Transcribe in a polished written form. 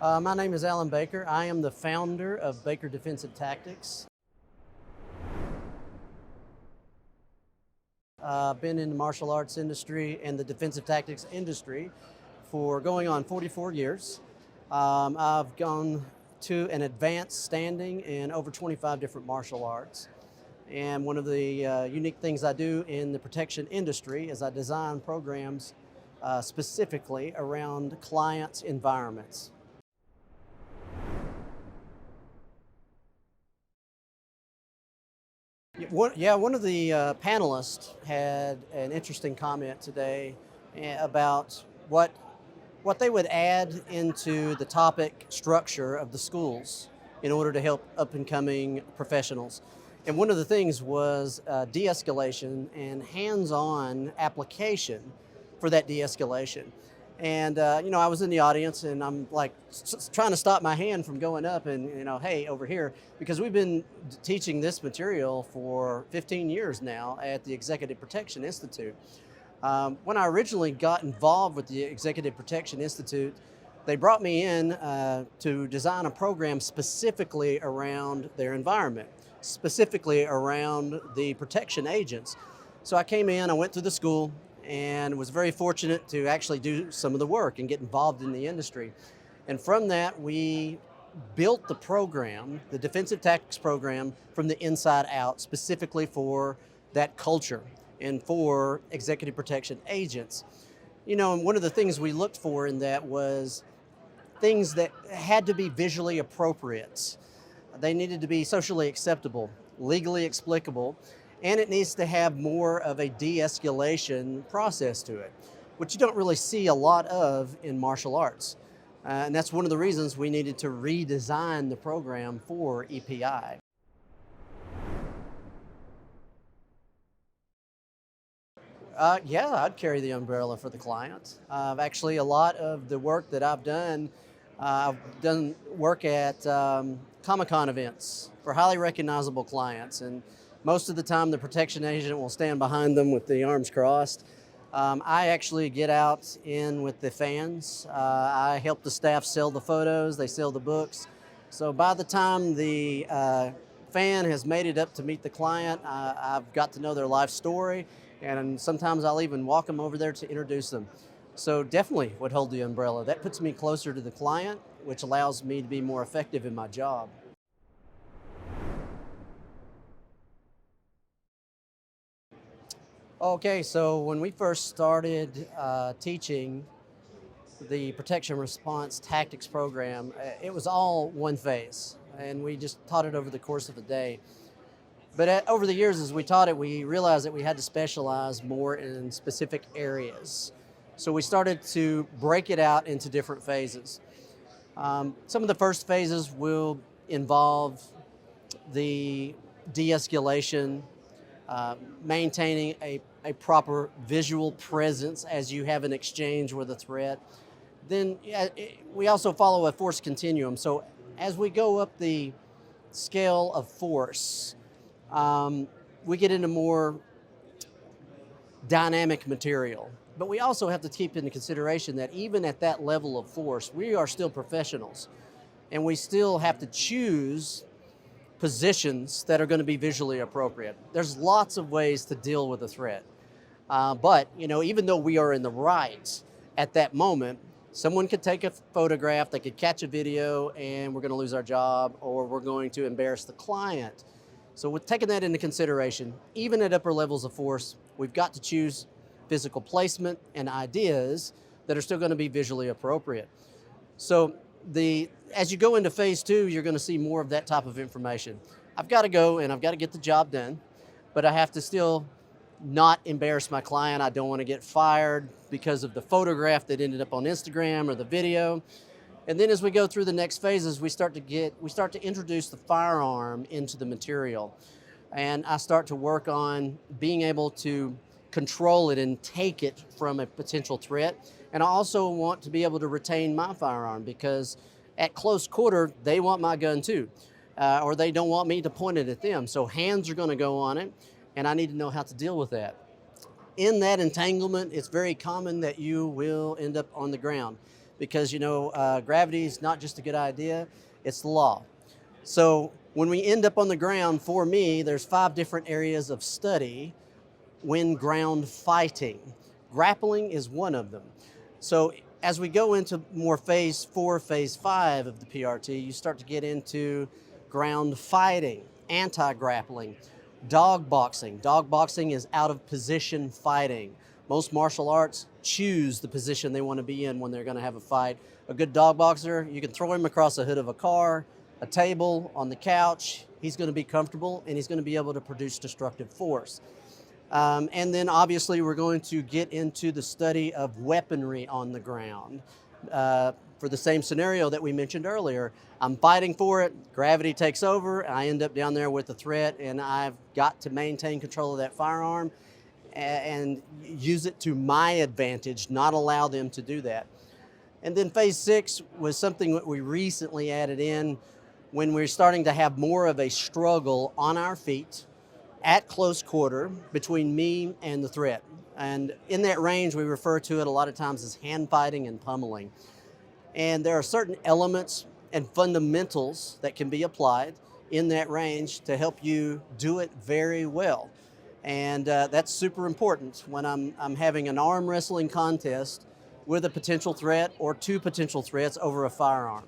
My name is Alan Baker. I am the founder of Baker Defensive Tactics. I've been in the martial arts industry and the defensive tactics industry for going on 44 years. I've gone to an advanced standing in over 25 different martial arts. And one of the unique things I do in the protection industry is I design programs specifically around clients' environments. One of the panelists had an interesting comment today about what they would add into the topic structure of the schools in order to help up-and-coming professionals. And one of the things was de-escalation and hands-on application for that de-escalation. And I was in the audience and I'm like trying to stop my hand from going up and, hey, over here, because we've been teaching this material for 15 years now at the Executive Protection Institute. When I originally got involved with the Executive Protection Institute, they brought me in to design a program specifically around their environment, specifically around the protection agents. So I came in, I went through the school, and was very fortunate to actually do some of the work and get involved in the industry. And from that, we built the program, the defensive tactics program, from the inside out, specifically for that culture and for executive protection agents. And one of the things we looked for in that was things that had to be visually appropriate. They needed to be socially acceptable, legally explicable, and it needs to have more of a de-escalation process to it, which you don't really see a lot of in martial arts. And that's one of the reasons we needed to redesign the program for EPI. Yeah, I'd carry the umbrella for the client. Actually, a lot of the work that I've done work at Comic-Con events for highly recognizable clients, and most of the time the protection agent will stand behind them with the arms crossed. I actually get out in with the fans. I help the staff sell the photos, they sell the books. So by the time the fan has made it up to meet the client, I've got to know their life story, and sometimes I'll even walk them over there to introduce them. So definitely would hold the umbrella. That puts me closer to the client, which allows me to be more effective in my job. Okay, so when we first started teaching the protection response tactics program, it was all one phase, and we just taught it over the course of a day. But over the years, as we taught it, we realized that we had to specialize more in specific areas. So we started to break it out into different phases. Some of the first phases will involve the de-escalation, maintaining a proper visual presence as you have an exchange with a threat. Then we also follow a force continuum. So as we go up the scale of force, we get into more dynamic material. But we also have to keep into consideration that even at that level of force, we are still professionals, and we still have to choose positions that are going to be visually appropriate. There's lots of ways to deal with a threat. But even though we are in the right at that moment, someone could take a photograph, they could catch a video, and we're going to lose our job, or we're going to embarrass the client. So with taking that into consideration, even at upper levels of force, we've got to choose physical placement and ideas that are still going to be visually appropriate. So as you go into phase two, you're going to see more of that type of information. I've got to go and I've got to get the job done, but I have to still not embarrass my client. I don't want to get fired because of the photograph that ended up on Instagram or the video. And then as we go through the next phases, we start to introduce the firearm into the material. And I start to work on being able to control it and take it from a potential threat. And I also want to be able to retain my firearm, because at close quarter, they want my gun too, or they don't want me to point it at them. So hands are going to go on it, and I need to know how to deal with that. In that entanglement, it's very common that you will end up on the ground. because gravity is not just a good idea, it's the law. So when we end up on the ground, for me, there's 5 different areas of study when ground fighting. Grappling is one of them. So as we go into more phase 4, phase 5 of the PRT, you start to get into ground fighting, anti-grappling, dog boxing. Dog boxing is out of position fighting. Most martial arts choose the position they want to be in when they're going to have a fight. A good dog boxer, you can throw him across the hood of a car, a table, on the couch. He's going to be comfortable and he's going to be able to produce destructive force. And then obviously we're going to get into the study of weaponry on the ground. For the same scenario that we mentioned earlier, I'm fighting for it, gravity takes over, I end up down there with the threat, and I've got to maintain control of that firearm and use it to my advantage, not allow them to do that. And then phase 6 was something that we recently added in when we're starting to have more of a struggle on our feet at close quarter between me and the threat. And in that range, we refer to it a lot of times as hand fighting and pummeling. And there are certain elements and fundamentals that can be applied in that range to help you do it very well. And that's super important when I'm having an arm wrestling contest with a potential threat or 2 potential threats over a firearm.